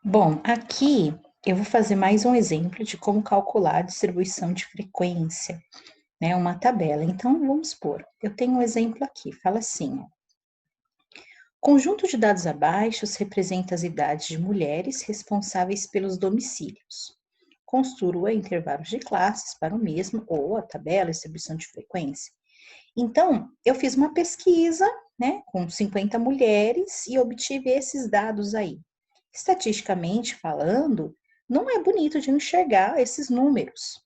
Bom, aqui eu vou fazer mais um exemplo de como calcular a distribuição de frequência, né? Uma tabela. Então, vamos supor, eu tenho um exemplo aqui, fala assim, ó. Conjunto de dados abaixo representa as idades de mulheres responsáveis pelos domicílios. Construa intervalos de classes para o mesmo ou a tabela distribuição de frequência. Então, eu fiz uma pesquisa, né, com 50 mulheres e obtive esses dados aí. Estatisticamente falando, não é bonito de enxergar esses números.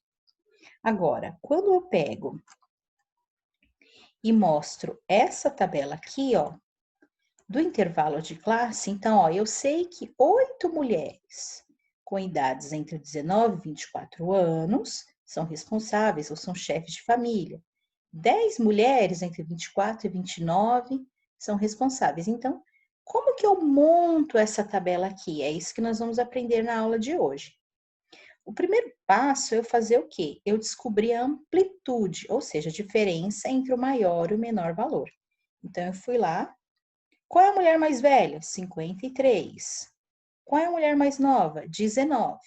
Agora, quando eu pego e mostro essa tabela aqui, ó, do intervalo de classe, então, ó, eu sei que 8 mulheres com idades entre 19 e 24 anos são responsáveis ou são chefes de família. 10 mulheres entre 24 e 29 são responsáveis. Então, como que eu monto essa tabela aqui? É isso que nós vamos aprender na aula de hoje. O primeiro passo é eu fazer o quê? Eu descobrir a amplitude, ou seja, a diferença entre o maior e o menor valor. Então, eu fui lá. Qual é a mulher mais velha? 53. Qual é a mulher mais nova? 19.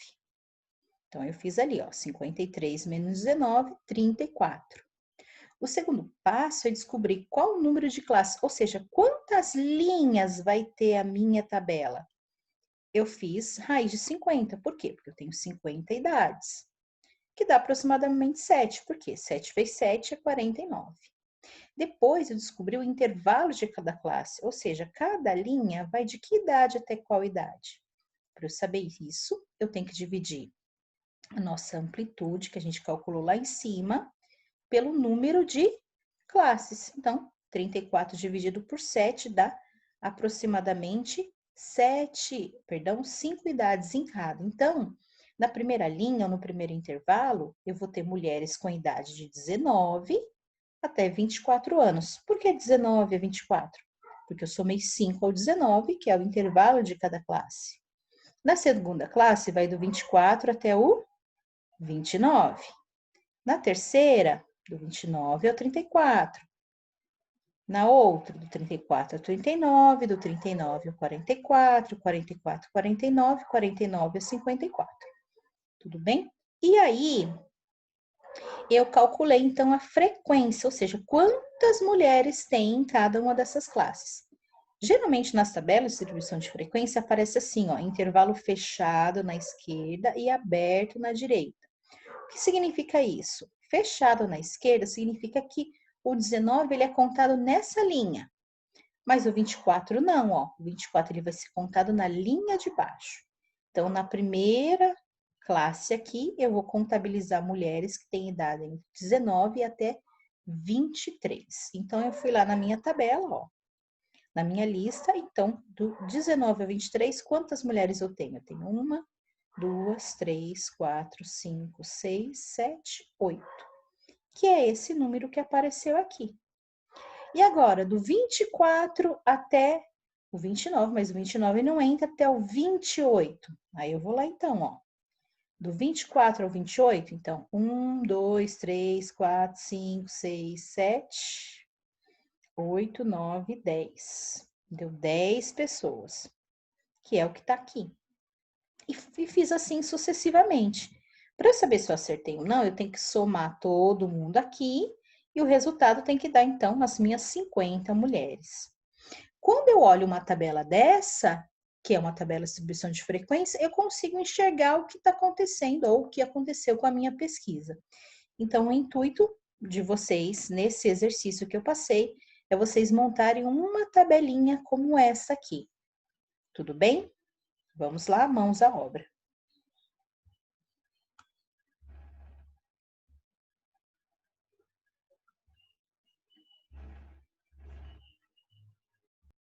Então, eu fiz ali, ó, 53 menos 19, 34. O segundo passo é descobrir qual o número de classes, ou seja, quantas linhas vai ter a minha tabela. Eu fiz raiz de 50, por quê? Porque eu tenho 50 idades, que dá aproximadamente 7, por quê? 7 vezes 7 é 49. Depois eu descobri o intervalo de cada classe, ou seja, cada linha vai de que idade até qual idade. Para eu saber isso, eu tenho que dividir a nossa amplitude, que a gente calculou lá em cima, pelo número de classes. Então, 34 dividido por 7 dá aproximadamente 5 idades em cada. Então, na primeira linha, ou no primeiro intervalo, eu vou ter mulheres com idade de 19 até 24 anos. Por que 19 a 24? Porque eu somei 5 ao 19, que é o intervalo de cada classe. Na segunda classe, vai do 24 até o 29. Na terceira, do 29 ao 34. Na outra, do 34 ao 39, do 39 ao 44, 44, 49, 49 ao 54. Tudo bem? E aí, eu calculei então a frequência, ou seja, quantas mulheres tem em cada uma dessas classes. Geralmente nas tabelas de distribuição de frequência aparece assim, ó, intervalo fechado na esquerda e aberto na direita. O que significa isso? Fechado na esquerda significa que o 19 ele é contado nessa linha, mas o 24 não, ó. O 24 ele vai ser contado na linha de baixo. Então, na primeira classe aqui, eu vou contabilizar mulheres que têm idade entre 19 até 23. Então, eu fui lá na minha tabela, ó, na minha lista. Então, do 19 a 23, quantas mulheres eu tenho? Eu tenho 1, 2, 3, 4, 5, 6, 7, 8. Que é esse número que apareceu aqui. E agora, do 24 até o 29, mas o 29 não entra até o 28. Aí eu vou lá então, ó. Do 24 ao 28, então, 1, 2, 3, 4, 5, 6, 7, 8, 9, 10. Deu 10 pessoas, que é o que tá aqui. E fiz assim sucessivamente. Para eu saber se eu acertei ou não, eu tenho que somar todo mundo aqui e o resultado tem que dar, então, as minhas 50 mulheres. Quando eu olho uma tabela dessa, que é uma tabela de distribuição de frequência, eu consigo enxergar o que está acontecendo ou o que aconteceu com a minha pesquisa. Então, o intuito de vocês, nesse exercício que eu passei, é vocês montarem uma tabelinha como essa aqui. Tudo bem? Vamos lá, mãos à obra.